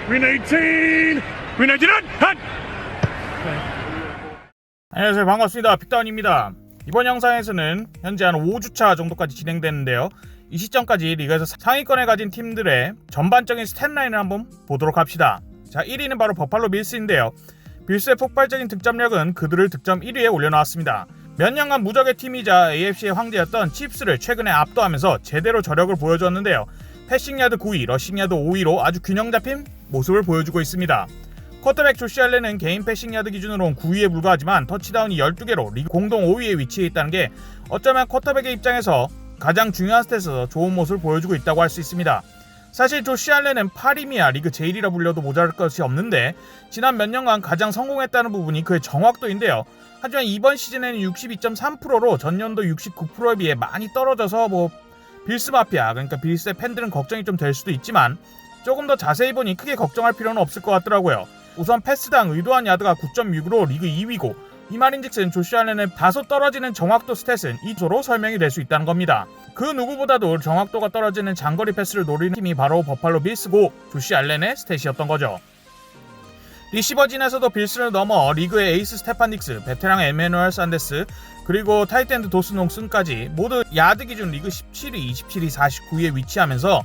Win 18! Win 19! 핫! 안녕하세요, 반갑습니다. 픽다운입니다. 이번 영상에서는 현재 한 5주차 정도까지 진행되는데요, 이 시점까지 리그에서 상위권에 가진 팀들의 전반적인 스탯라인을 한번 보도록 합시다. 자, 1위는 바로 버팔로 빌스인데요, 빌스의 폭발적인 득점력은 그들을 득점 1위에 올려놓았습니다. 몇 년간 무적의 팀이자 AFC의 황제였던 칩스를 최근에 압도하면서 제대로 저력을 보여줬는데요, 패싱야드 9위, 러싱야드 5위로 아주 균형 잡힌 모습을 보여주고 있습니다. 쿼터백 조시 알렌은 개인 패싱야드 기준으로는 9위에 불과하지만 터치다운이 12개로 리그 공동 5위에 위치해 있다는 게 어쩌면 쿼터백의 입장에서 가장 중요한 스탯에서 좋은 모습을 보여주고 있다고 할 수 있습니다. 사실 조시 알렌은 8위이야 리그 제일이라 불려도 모자랄 것이 없는데, 지난 몇 년간 가장 성공했다는 부분이 그의 정확도인데요. 하지만 이번 시즌에는 62.3%로 전년도 69%에 비해 많이 떨어져서 빌스 마피아, 그러니까 빌스의 팬들은 걱정이 좀 될 수도 있지만 조금 더 자세히 보니 크게 걱정할 필요는 없을 것 같더라고요. 우선 패스당 의도한 야드가 9.6으로 리그 2위고, 이 말인즉슨 조시 알렌의 다소 떨어지는 정확도 스탯은 이조로 설명이 될 수 있다는 겁니다. 그 누구보다도 정확도가 떨어지는 장거리 패스를 노리는 팀이 바로 버팔로 빌스고, 조시 알렌의 스탯이었던 거죠. 리시버진에서도 빌스를 넘어 리그의 에이스 스테판 딕스, 베테랑 에메누엘 산데스, 그리고 타이트엔드 도스농슨까지 모두 야드 기준 리그 17위, 27위, 49위에 위치하면서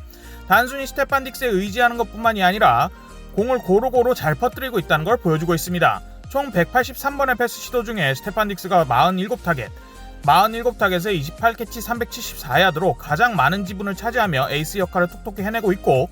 단순히 스테판 딕스에 의지하는 것뿐만이 아니라 공을 고루고루 잘 퍼뜨리고 있다는 걸 보여주고 있습니다. 총 183번의 패스 시도 중에 스테판 딕스가 47타겟에 28캐치 374야드로 가장 많은 지분을 차지하며 에이스 역할을 톡톡히 해내고 있고,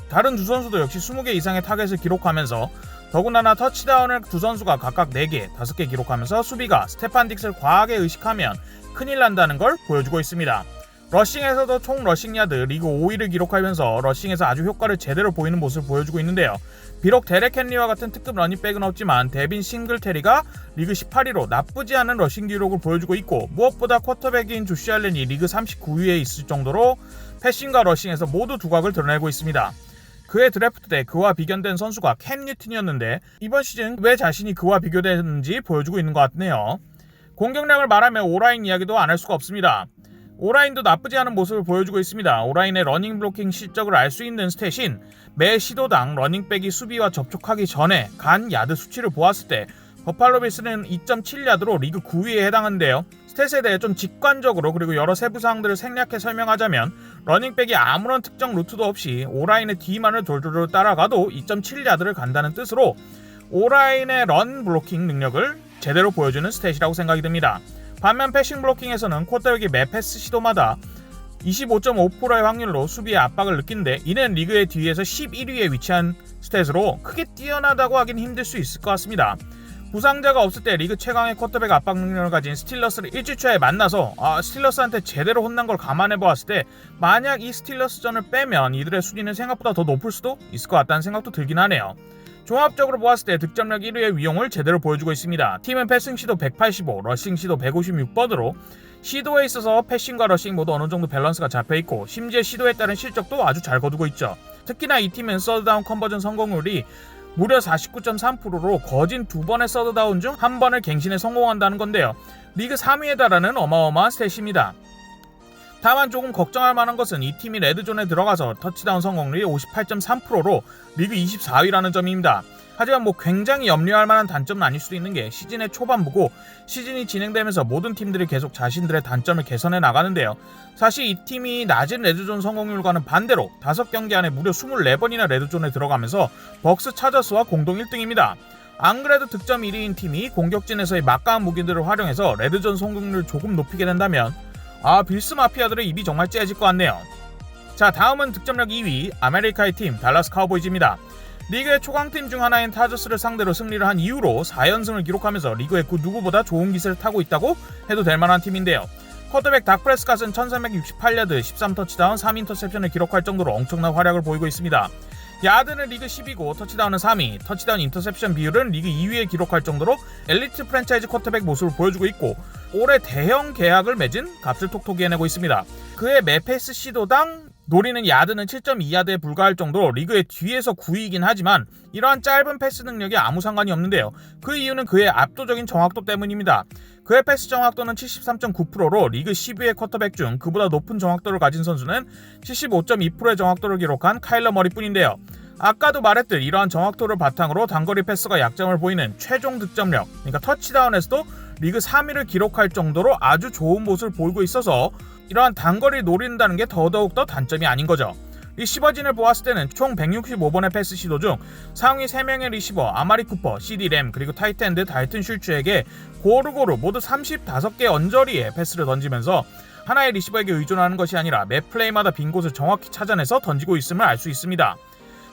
다른 두 선수도 역시 20개 이상의 타겟을 기록하면서 더군다나 터치다운을 두 선수가 각각 4개, 5개 기록하면서 수비가 스테판 딕스를 과하게 의식하면 큰일 난다는 걸 보여주고 있습니다. 러싱에서도 총 러싱야드 리그 5위를 기록하면서 러싱에서 아주 효과를 제대로 보이는 모습을 보여주고 있는데요. 비록 데렉 헨리와 같은 특급 러닝백은 없지만 데빈 싱글테리가 리그 18위로 나쁘지 않은 러싱 기록을 보여주고 있고, 무엇보다 쿼터백인 조시 알렌이 리그 39위에 있을 정도로 패싱과 러싱에서 모두 두각을 드러내고 있습니다. 그의 드래프트 때 그와 비견된 선수가 캠 뉴튼이었는데 이번 시즌 왜 자신이 그와 비교되는지 보여주고 있는 것 같네요. 공격력을 말하면 오라인 이야기도 안 할 수가 없습니다. 오라인도 나쁘지 않은 모습을 보여주고 있습니다. 오라인의 러닝 블로킹 실적을 알 수 있는 스탯인 매 시도당 러닝백이 수비와 접촉하기 전에 간 야드 수치를 보았을 때 버팔로 빌스는 2.7야드로 리그 9위에 해당하는데요. 스탯에 대해 좀 직관적으로 그리고 여러 세부 사항들을 생략해 설명하자면, 러닝백이 아무런 특정 루트도 없이 오라인의 뒤만을 돌돌 따라가도 2.7야드를 간다는 뜻으로 오라인의 런 블로킹 능력을 제대로 보여주는 스탯이라고 생각이 듭니다. 반면 패싱 블로킹에서는 쿼터백이 매 패스 시도마다 25.5%의 확률로 수비의 압박을 느끼는데, 이는 리그의 뒤에서 11위에 위치한 스탯으로 크게 뛰어나다고 하긴 힘들 수 있을 것 같습니다. 부상자가 없을 때 리그 최강의 쿼터백 압박 능력을 가진 스틸러스를 1주차에 만나서 스틸러스한테 제대로 혼난 걸 감안해 보았을 때 만약 이 스틸러스전을 빼면 이들의 순위는 생각보다 더 높을 수도 있을 것 같다는 생각도 들긴 하네요. 종합적으로 보았을 때 득점력 1위의 위용을 제대로 보여주고 있습니다. 팀은 패싱 시도 185, 러싱 시도 156번으로 시도에 있어서 패싱과 러싱 모두 어느 정도 밸런스가 잡혀있고, 심지어 시도에 따른 실적도 아주 잘 거두고 있죠. 특히나 이 팀은 서드다운 컨버전 성공률이 무려 49.3%로 거진 2번의 서드다운 중 1번을 갱신에 성공한다는 건데요, 리그 3위에 달하는 어마어마한 스탯입니다. 다만 조금 걱정할 만한 것은 이 팀이 레드존에 들어가서 터치다운 성공률이 58.3%로 리그 24위라는 점입니다. 하지만 굉장히 염려할 만한 단점은 아닐 수도 있는 게 시즌의 초반부고, 시즌이 진행되면서 모든 팀들이 계속 자신들의 단점을 개선해 나가는데요. 사실 이 팀이 낮은 레드존 성공률과는 반대로 5경기 안에 무려 24번이나 레드존에 들어가면서 벅스 차저스와 공동 1등입니다. 안 그래도 득점 1위인 팀이 공격진에서의 막강한 무기들을 활용해서 레드존 성공률을 조금 높이게 된다면 빌스 마피아들의 입이 정말 째질 것 같네요. 자, 다음은 득점력 2위 아메리카의 팀 달라스 카우보이즈입니다. 리그의 초강팀 중 하나인 타저스를 상대로 승리를 한 이후로 4연승을 기록하면서 리그의 그 누구보다 좋은 기세를 타고 있다고 해도 될 만한 팀인데요. 쿼터백 닥 프레스캇은 1368야드, 13터치다운, 3인터셉션을 기록할 정도로 엄청난 활약을 보이고 있습니다. 야드는 리그 10위고 터치다운은 3위, 터치다운 인터셉션 비율은 리그 2위에 기록할 정도로 엘리트 프랜차이즈 쿼터백 모습을 보여주고 있고, 올해 대형 계약을 맺은 값을 톡톡히 해내고 있습니다. 그의 매 패스 시도당 노리는 야드는 7.2야드에 불과할 정도로 리그의 뒤에서 9위이긴 하지만 이러한 짧은 패스 능력이 아무 상관이 없는데요. 그 이유는 그의 압도적인 정확도 때문입니다. 그의 패스 정확도는 73.9%로 리그 10위의 쿼터백 중 그보다 높은 정확도를 가진 선수는 75.2%의 정확도를 기록한 카일러 머리뿐인데요. 아까도 말했듯 이러한 정확도를 바탕으로 단거리 패스가 약점을 보이는 최종 득점력, 그러니까 터치다운에서도 리그 3위를 기록할 정도로 아주 좋은 모습을 보이고 있어서 이러한 단거리를 노린다는 게 더더욱 더 단점이 아닌 거죠. 리시버진을 보았을 때는 총 165번의 패스 시도 중 상위 3명의 리시버 아마리 쿠퍼, CD 램, 그리고 타이트엔드 달튼 슐츠에게 고루고루 모두 35개 언저리에 패스를 던지면서 하나의 리시버에게 의존하는 것이 아니라 매 플레이마다 빈 곳을 정확히 찾아내서 던지고 있음을 알 수 있습니다.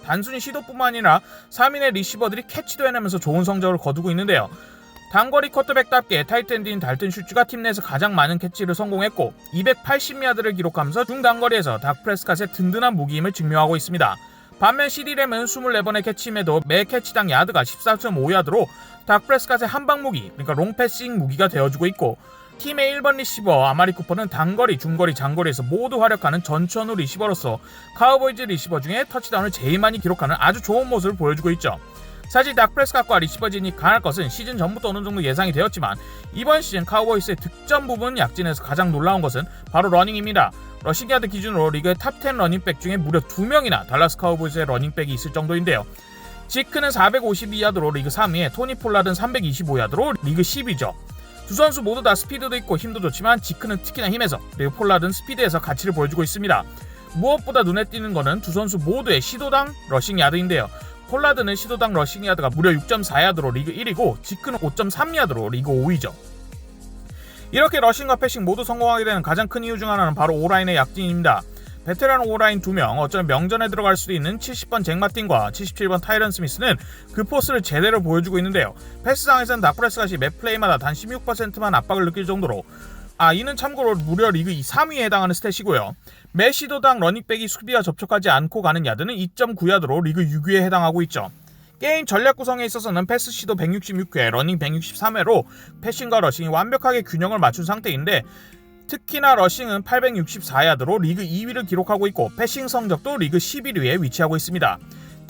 단순히 시도뿐만 아니라 3인의 리시버들이 캐치도 해내면서 좋은 성적을 거두고 있는데요. 단거리 쿼터백답게 타이트엔드인 달튼 슈츠가 팀 내에서 가장 많은 캐치를 성공했고 280야드를 기록하면서 중단거리에서 닥 프레스캇의 든든한 무기임을 증명하고 있습니다. 반면 CD램은 24번의 캐치임에도 매 캐치당 야드가 14.5야드로 닥 프레스캇의 한방 무기, 그러니까 롱패싱 무기가 되어주고 있고 팀의 1번 리시버 아마리 쿠퍼는 단거리, 중거리, 장거리에서 모두 활약하는 전천후 리시버로서 카우보이즈 리시버 중에 터치다운을 제일 많이 기록하는 아주 좋은 모습을 보여주고 있죠. 사실 닥 프레스캇과 리시버진이 강할 것은 시즌 전부터 어느 정도 예상이 되었지만 이번 시즌 카우보이스의 득점 부분 약진에서 가장 놀라운 것은 바로 러닝입니다. 러싱야드 기준으로 리그의 탑10 러닝백 중에 무려 2명이나 달라스 카우보이스의 러닝백이 있을 정도인데요. 지크는 452야드로 리그 3위에 토니 폴라드는 325야드로 리그 10위죠. 두 선수 모두 다 스피드도 있고 힘도 좋지만 지크는 특히나 힘에서, 그리고 폴라드는 스피드에서 가치를 보여주고 있습니다. 무엇보다 눈에 띄는 것은 두 선수 모두의 시도당 러싱 야드인데요. 폴라드는 시도당 러싱 야드가 무려 6.4야드로 리그 1위고 지크는 5.3야드로 리그 5위죠. 이렇게 러싱과 패싱 모두 성공하게 되는 가장 큰 이유 중 하나는 바로 오라인의 약진입니다. 베테랑 오라인 2명, 어쩌면 명전에 들어갈 수도 있는 70번 잭 마틴과 77번 타이런 스미스는 그 포스를 제대로 보여주고 있는데요. 패스상에서는 닥 프레스캇이 매 플레이마다 단 16%만 압박을 느낄 정도로 이는 참고로 무려 리그 3위에 해당하는 스탯이고요. 매 시도당 러닝백이 수비와 접촉하지 않고 가는 야드는 2.9야드로 리그 6위에 해당하고 있죠. 게임 전략 구성에 있어서는 패스 시도 166회, 러닝 163회로 패싱과 러싱이 완벽하게 균형을 맞춘 상태인데 특히나 러싱은 864야드로 리그 2위를 기록하고 있고 패싱 성적도 리그 11위에 위치하고 있습니다.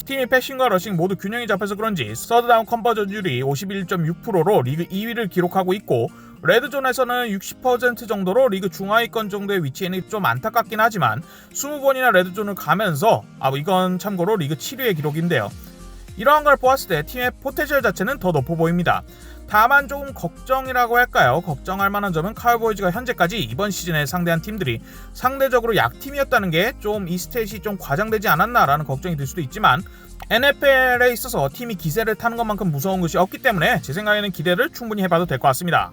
팀이 패싱과 러싱 모두 균형이 잡혀서 그런지 서드다운 컨버전율이 51.6%로 리그 2위를 기록하고 있고 레드존에서는 60% 정도로 리그 중하위권 정도의 위치에는 좀 안타깝긴 하지만 20번이나 레드존을 가면서 이건 참고로 리그 7위의 기록인데요. 이러한 걸 보았을 때 팀의 포텐셜 자체는 더 높아 보입니다. 다만 조금 걱정이라고 할까요? 걱정할 만한 점은 카우보이즈가 현재까지 이번 시즌에 상대한 팀들이 상대적으로 약팀이었다는 게 좀 이 스탯이 좀 과장되지 않았나라는 걱정이 들 수도 있지만 NFL에 있어서 팀이 기세를 타는 것만큼 무서운 것이 없기 때문에 제 생각에는 기대를 충분히 해봐도 될 것 같습니다.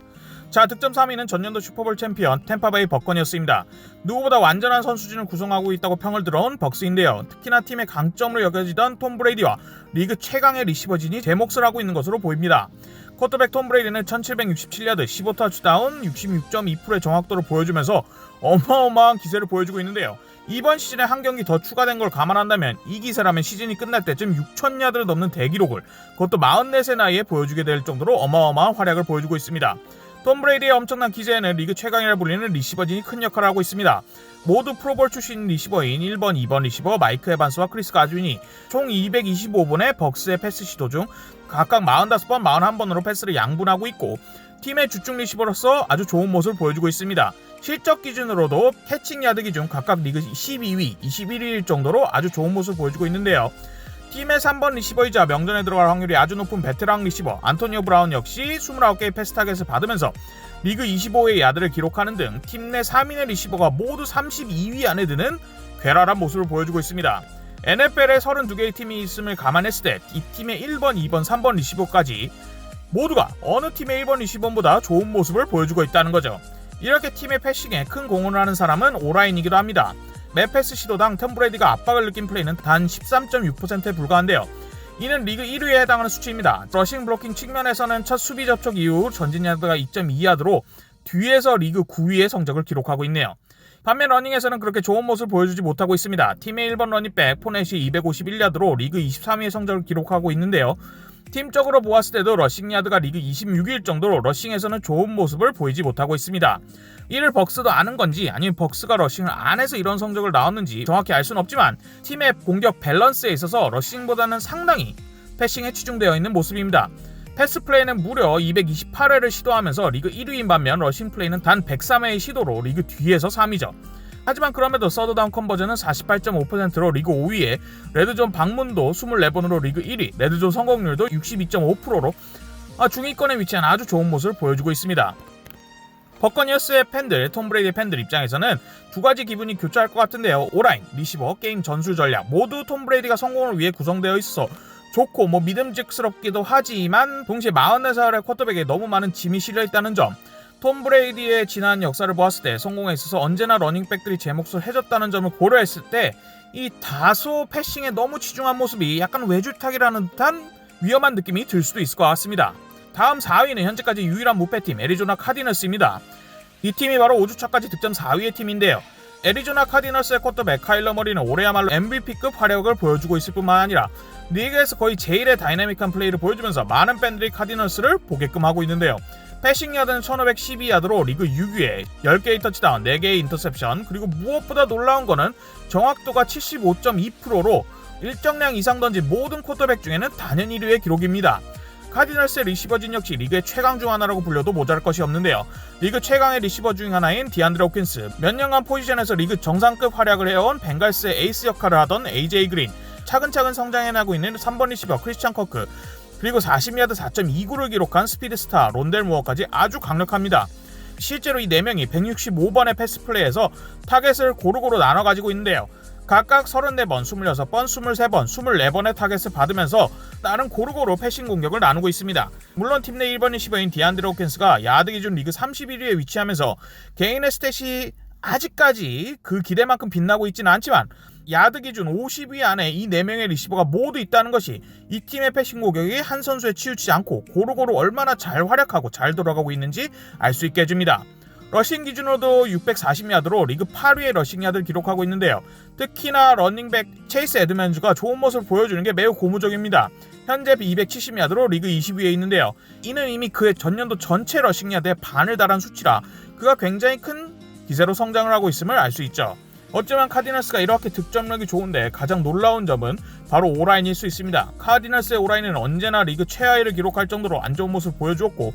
자, 득점 3위는 전년도 슈퍼볼 챔피언 템파베이 버커니어스입니다. 누구보다 완전한 선수진을 구성하고 있다고 평을 들어온 벅스인데요. 특히나 팀의 강점으로 여겨지던 톰 브레이디와 리그 최강의 리시버진이 제 몫을 하고 있는 것으로 보입니다. 쿼터백 톰 브레이디는 1767야드, 15터치다운, 66.2%의 정확도를 보여주면서 어마어마한 기세를 보여주고 있는데요. 이번 시즌에 한 경기 더 추가된 걸 감안한다면 이 기세라면 시즌이 끝날 때쯤 6000야드를 넘는 대기록을 그것도 44세 나이에 보여주게 될 정도로 어마어마한 활약을 보여주고 있습니다. 톰 브레이디의 엄청난 기세에는 리그 최강이라 불리는 리시버진이 큰 역할을 하고 있습니다. 모두 프로볼 출신 리시버인 1번, 2번 리시버 마이크 에반스와 크리스 가주인이 총 225번의 벅스의 패스 시도 중 각각 45번, 41번으로 패스를 양분하고 있고 팀의 주축 리시버로서 아주 좋은 모습을 보여주고 있습니다. 실적 기준으로도 캐칭 야드 기준 각각 리그 12위, 21위일 정도로 아주 좋은 모습을 보여주고 있는데요. 팀의 3번 리시버이자 명전에 들어갈 확률이 아주 높은 베테랑 리시버 안토니오 브라운 역시 29개의 패스 타겟을 받으면서 리그 25회의 야드를 기록하는 등 팀 내 3인의 리시버가 모두 32위 안에 드는 괴랄한 모습을 보여주고 있습니다. NFL에 32개의 팀이 있음을 감안했을 때 이 팀의 1번, 2번, 3번 리시버까지 모두가 어느 팀의 1번 리시버보다 좋은 모습을 보여주고 있다는 거죠. 이렇게 팀의 패싱에 큰 공헌을 하는 사람은 오라인이기도 합니다. 매 패스 시도당 톰 브레이디가 압박을 느낀 플레이는 단 13.6%에 불과한데요. 이는 리그 1위에 해당하는 수치입니다. 러싱 블로킹 측면에서는 첫 수비 접촉 이후 전진 야드가 2.2야드로 뒤에서 리그 9위의 성적을 기록하고 있네요. 반면 러닝에서는 그렇게 좋은 모습을 보여주지 못하고 있습니다. 팀의 1번 러닝백 포넷이 251야드로 리그 23위의 성적을 기록하고 있는데요. 팀적으로 보았을 때도 러싱 야드가 리그 26위일 정도로 러싱에서는 좋은 모습을 보이지 못하고 있습니다. 이를 벅스도 아는 건지 아니면 벅스가 러싱을 안 해서 이런 성적을 나왔는지 정확히 알 수는 없지만 팀의 공격 밸런스에 있어서 러싱보다는 상당히 패싱에 치중되어 있는 모습입니다. 패스 플레이는 무려 228회를 시도하면서 리그 1위인 반면 러싱 플레이는 단 103회의 시도로 리그 뒤에서 3위죠. 하지만 그럼에도 서드다운 컨버전은 48.5%로 리그 5위에 레드존 방문도 24번으로 리그 1위, 레드존 성공률도 62.5%로 중위권에 위치한 아주 좋은 모습을 보여주고 있습니다. 버커니어스의 팬들, 톰 브레이디의 팬들 입장에서는 두 가지 기분이 교차할 것 같은데요. 온라인, 리시버, 게임 전술 전략 모두 톰 브레이디가 성공을 위해 구성되어 있어서 좋고 믿음직스럽기도 하지만 동시에 44살의 쿼터백에 너무 많은 짐이 실려있다는 점, 톰 브레이디의 지난 역사를 보았을 때 성공에 있어서 언제나 러닝백들이 제 몫을 해줬다는 점을 고려했을 때 이 다소 패싱에 너무 치중한 모습이 약간 외줄타기라는 듯한 위험한 느낌이 들 수도 있을 것 같습니다. 다음 4위는 현재까지 유일한 무패팀 애리조나 카디널스입니다. 이 팀이 바로 5주차까지 득점 4위의 팀인데요. 애리조나 카디널스의 쿼터백 카일러 머리는 올해야말로 MVP급 활약을 보여주고 있을 뿐만 아니라 리그에서 거의 제일의 다이내믹한 플레이를 보여주면서 많은 팬들이 카디널스를 보게끔 하고 있는데요. 패싱 야드는 1512야드로 리그 6위에 10개의 터치다운, 4개의 인터셉션, 그리고 무엇보다 놀라운 거는 정확도가 75.2%로 일정량 이상 던진 모든 쿼터백 중에는 단연 1위의 기록입니다. 카디널스의 리시버진 역시 리그의 최강 중 하나라고 불려도 모자랄 것이 없는데요. 리그 최강의 리시버 중 하나인 디안드레 호킨스, 몇 년간 포지션에서 리그 정상급 활약을 해온 벵갈스의 에이스 역할을 하던 AJ 그린, 차근차근 성장해나고 있는 3번 리시버 크리스찬 커크, 그리고 40야드 4.29를 기록한 스피드스타 론델 무어까지 아주 강력합니다. 실제로 이 4명이 165번의 패스 플레이에서 타겟을 고루고루 나눠 가지고 있는데요. 각각 34번, 26번, 23번, 24번의 타겟을 받으면서 나름 고루고루 패싱 공격을 나누고 있습니다. 물론 팀 내 1번 리시버인 디안드레 호킨스가 야드 기준 리그 31위에 위치하면서 개인의 스탯이 아직까지 그 기대만큼 빛나고 있지는 않지만 야드 기준 50위 안에 이 4명의 리시버가 모두 있다는 것이 이 팀의 패싱 공격이 한 선수에 치우치지 않고 고루고루 얼마나 잘 활약하고 잘 돌아가고 있는지 알 수 있게 해줍니다. 러싱 기준으로도 640야드로 리그 8위의 러싱 야드를 기록하고 있는데요. 특히나 러닝백 체이스 에드먼즈가 좋은 모습을 보여주는 게 매우 고무적입니다. 현재 270야드로 리그 20위에 있는데요. 이는 이미 그의 전년도 전체 러싱 야드의 반을 달한 수치라 그가 굉장히 큰 기세로 성장을 하고 있음을 알 수 있죠. 어쩌면 카디널스가 이렇게 득점력이 좋은데 가장 놀라운 점은 바로 오라인일 수 있습니다. 카디널스의 오라인은 언제나 리그 최하위를 기록할 정도로 안 좋은 모습을 보여주었고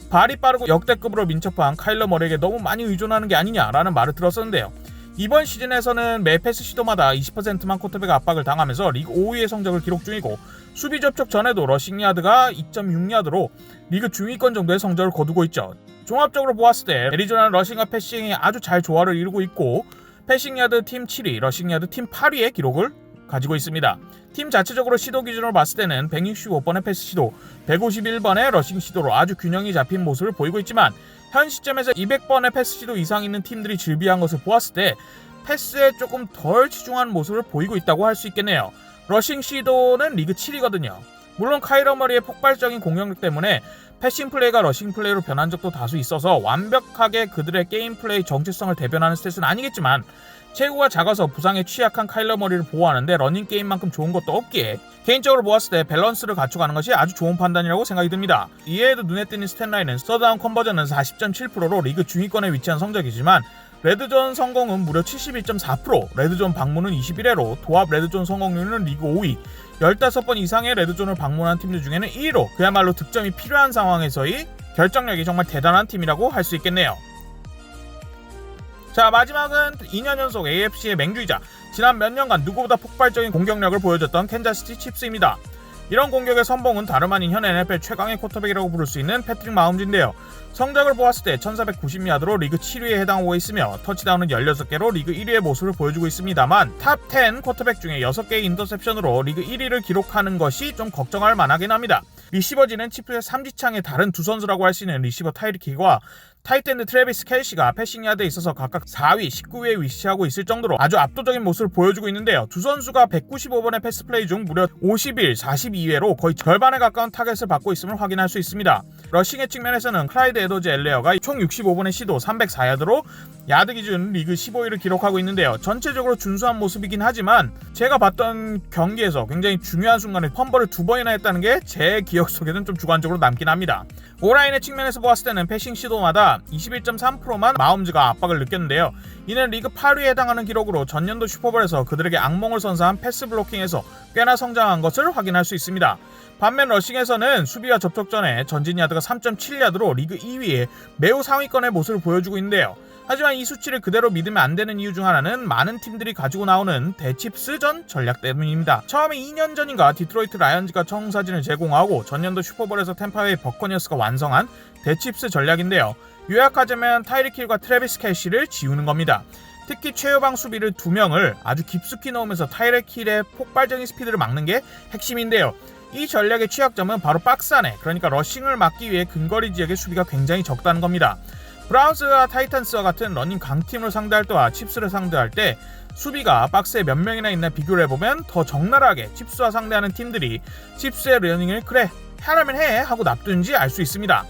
발이 빠르고 역대급으로 민첩한 카일러 머리에게 너무 많이 의존하는 게 아니냐라는 말을 들었었는데요. 이번 시즌에서는 매 패스 시도마다 20%만 쿼터백 압박을 당하면서 리그 5위의 성적을 기록 중이고 수비 접촉 전에도 러싱 야드가 2.6야드로 리그 중위권 정도의 성적을 거두고 있죠. 종합적으로 보았을 때 애리조나는 러싱과 패싱이 아주 잘 조화를 이루고 있고 패싱 야드 팀 7위, 러싱 야드 팀 8위의 기록을 가지고 있습니다. 팀 자체적으로 시도 기준으로 봤을 때는 165번의 패스 시도, 151번의 러싱 시도로 아주 균형이 잡힌 모습을 보이고 있지만 현 시점에서 200번의 패스 시도 이상 있는 팀들이 즐비한 것을 보았을 때 패스에 조금 덜 치중한 모습을 보이고 있다고 할 수 있겠네요. 러싱 시도는 리그 7위거든요. 물론 카일러 머리의 폭발적인 공격력 때문에 패싱 플레이가 러싱 플레이로 변한 적도 다수 있어서 완벽하게 그들의 게임 플레이 정체성을 대변하는 스탯은 아니겠지만 체구가 작아서 부상에 취약한 카일러 머리를 보호하는데 러닝 게임만큼 좋은 것도 없기에 개인적으로 보았을 때 밸런스를 갖춰가는 것이 아주 좋은 판단이라고 생각이 듭니다. 이외에도 눈에 띄는 스탯라인은 서드다운 컨버전은 40.7%로 리그 중위권에 위치한 성적이지만 레드존 성공은 무려 71.4%, 레드존 방문은 21회로 도합 레드존 성공률은 리그 5위, 15번 이상의 레드존을 방문한 팀들 중에는 1위로 그야말로 득점이 필요한 상황에서의 결정력이 정말 대단한 팀이라고 할 수 있겠네요. 자, 마지막은 2년 연속 AFC의 맹주이자 지난 몇 년간 누구보다 폭발적인 공격력을 보여줬던 캔자스시티 칩스입니다. 이런 공격의 선봉은 다름 아닌 현 NFL 최강의 쿼터백이라고 부를 수 있는 패트릭 마홈즈인데요. 성적을 보았을 때 1490야드로 리그 7위에 해당하고 있으며 터치다운은 16개로 리그 1위의 모습을 보여주고 있습니다만 탑 10 쿼터백 중에 6개의 인터셉션으로 리그 1위를 기록하는 것이 좀 걱정할 만하긴 합니다. 리시버진은 칩스의 3지창의 다른 두 선수라고 할 수 있는 리시버 타이리크 힐과 타이트엔드 트래비스 켈시가 패싱 야드에 있어서 각각 4위, 19위에 위치하고 있을 정도로 아주 압도적인 모습을 보여주고 있는데요. 두 선수가 195번의 패스 플레이 중 무려 51, 42회로 거의 절반에 가까운 타겟을 받고 있음을 확인할 수 있습니다. 러싱의 측면에서는 클라이드 에도즈 엘레어가 총 65번의 시도 304야드로 야드 기준 리그 15위를 기록하고 있는데요. 전체적으로 준수한 모습이긴 하지만 제가 봤던 경기에서 굉장히 중요한 순간에 펌버를 2번이나 했다는 게 제 기억 속에는 좀 주관적으로 남긴 합니다. 오라인의 측면에서 보았을 때는 패싱 시도마다 선수가 21.3%만 마홈즈가 압박을 느꼈는데요. 이는 리그 8위에 해당하는 기록으로 전년도 슈퍼볼에서 그들에게 악몽을 선사한 패스 블로킹에서 꽤나 성장한 것을 확인할 수 있습니다. 반면 러싱에서는 수비와 접촉 전에 전진 야드가 3.7야드로 리그 2위에 매우 상위권의 모습을 보여주고 있는데요. 하지만 이 수치를 그대로 믿으면 안 되는 이유 중 하나는 많은 팀들이 가지고 나오는 대칩스전 전략 때문입니다. 처음에 2년 전인가 디트로이트 라이언즈가 청사진을 제공하고 전년도 슈퍼볼에서 템파베이 버커니어스가 완성한 대칩스 전략인데요. 요약하자면 타이릭 힐과 트래비스 켈시를 지우는 겁니다. 특히 최후방 수비를 2명을 아주 깊숙이 넣으면서 타이릭 힐의 폭발적인 스피드를 막는 게 핵심인데요. 이 전략의 취약점은 바로 박스 안에, 그러니까 러싱을 막기 위해 근거리 지역의 수비가 굉장히 적다는 겁니다. 브라운스와 타이탄스와 같은 러닝 강팀을 상대할 때와 칩스를 상대할 때 수비가 박스에 몇 명이나 있나 비교를 해보면 더 적나라하게 칩스와 상대하는 팀들이 칩스의 러닝을 그래 하라면 해 하고 놔두는지 알 수 있습니다.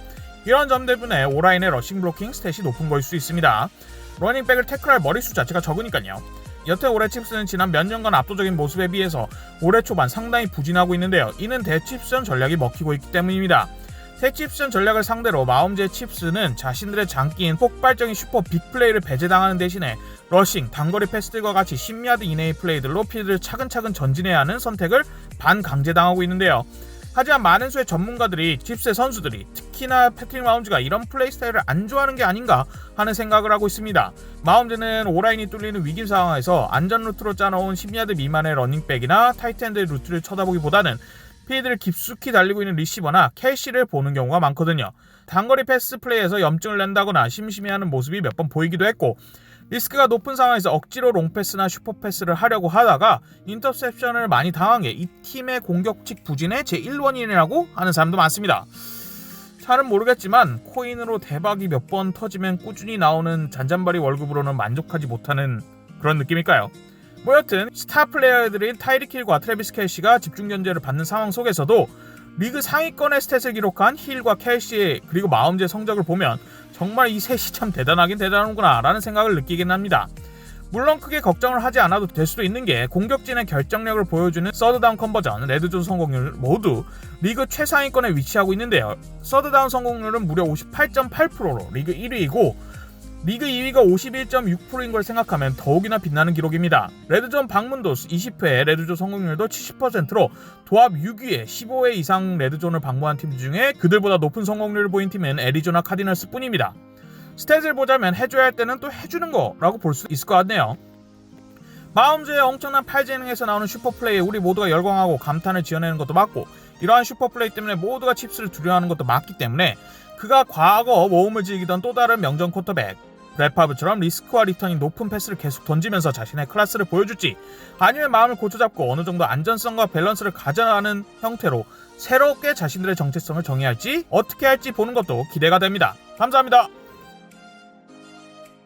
이런 점 때문에 오라인의 러싱 블로킹 스탯이 높은 걸 수 있습니다. 러닝백을 태클할 머릿수 자체가 적으니까요. 여태 올해 칩스는 지난 몇 년간 압도적인 모습에 비해서 올해 초반 상당히 부진하고 있는데요. 이는 대칩스전 전략이 먹히고 있기 때문입니다. 대칩스전 전략을 상대로 마홈즈의 칩스는 자신들의 장기인 폭발적인 슈퍼 빅플레이를 배제당하는 대신에 러싱, 단거리 패스들과 같이 10야드 이내의 플레이들로 필드를 차근차근 전진해야 하는 선택을 반강제당하고 있는데요. 하지만 많은 수의 전문가들이 칩스의 선수들이 특히나 패트릭 마홈즈가 이런 플레이 스타일을 안 좋아하는 게 아닌가 하는 생각을 하고 있습니다. 마홈즈는 오라인이 뚫리는 위기 상황에서 안전 루트로 짜놓은 10야드 미만의 러닝백이나 타이트엔드의 루트를 쳐다보기보다는 필드를 깊숙이 달리고 있는 리시버나 켈시를 보는 경우가 많거든요. 단거리 패스 플레이에서 염증을 낸다거나 심심해하는 모습이 몇 번 보이기도 했고, 리스크가 높은 상황에서 억지로 롱패스나 슈퍼패스를 하려고 하다가 인터셉션을 많이 당한 게 이 팀의 공격직 부진의 제1원인이라고 하는 사람도 많습니다. 잘은 모르겠지만 코인으로 대박이 몇 번 터지면 꾸준히 나오는 잔잔바리 월급으로는 만족하지 못하는 그런 느낌일까요? 뭐 여튼 스타 플레이어들인 타이릭 힐과 트래비스 켈시가 집중 견제를 받는 상황 속에서도 리그 상위권의 스탯을 기록한 힐과 켈시 그리고 마홈즈의 성적을 보면 정말 이 셋이 참 대단하긴 대단하구나 라는 생각을 느끼긴 합니다. 물론 크게 걱정을 하지 않아도 될 수도 있는 게 공격진의 결정력을 보여주는 서드다운 컨버전, 레드존 성공률 모두 리그 최상위권에 위치하고 있는데요. 서드다운 성공률은 무려 58.8%로 리그 1위이고 리그 2위가 51.6%인 걸 생각하면 더욱이나 빛나는 기록입니다. 레드존 방문도 20회, 레드존 성공률도 70%로 도합 6위에 15회 이상 레드존을 방문한 팀 중에 그들보다 높은 성공률을 보인 팀은 애리조나 카디널스 뿐입니다. 스탯을 보자면 해줘야 할 때는 또 해주는 거라고 볼 수 있을 것 같네요. 마홈즈의 엄청난 팔재능에서 나오는 슈퍼플레이에 우리 모두가 열광하고 감탄을 지어내는 것도 맞고, 이러한 슈퍼플레이 때문에 모두가 칩스를 두려워하는 것도 맞기 때문에 그가 과거 모험을 즐기던 또 다른 명정 쿼터백 브렛 파브처럼 리스크와 리턴이 높은 패스를 계속 던지면서 자신의 클래스를 보여줄지, 아니면 마음을 고쳐잡고 어느 정도 안전성과 밸런스를 가져가는 형태로 새롭게 자신들의 정체성을 정의할지 어떻게 할지 보는 것도 기대가 됩니다. 감사합니다.